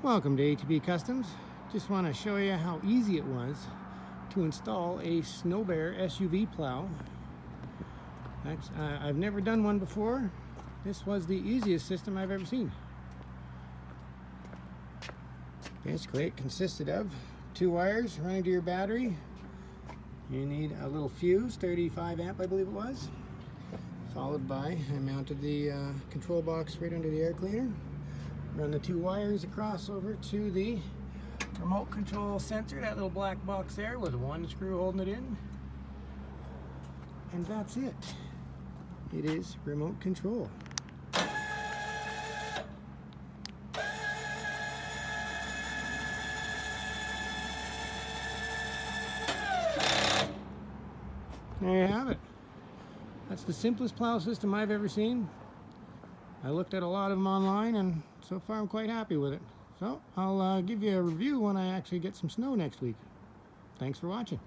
Welcome to ATB Customs. Just want to show you how easy it was to install a Snowbear SUV plow. I've never done one before. This was the easiest system I've ever seen. Basically, it consisted of 2 wires running to your battery. You need a little fuse, 35 amp I believe it was, followed by, I mounted the control box right under the air cleaner. Run the 2 wires across over to the remote control sensor, that little black box there with 1 screw holding it in. And that's it. It is remote control. There you have it. That's the simplest plow system I've ever seen. I looked at a lot of them online, and so far I'm quite happy with it. So I'll give you a review when I actually get some snow next week. Thanks for watching.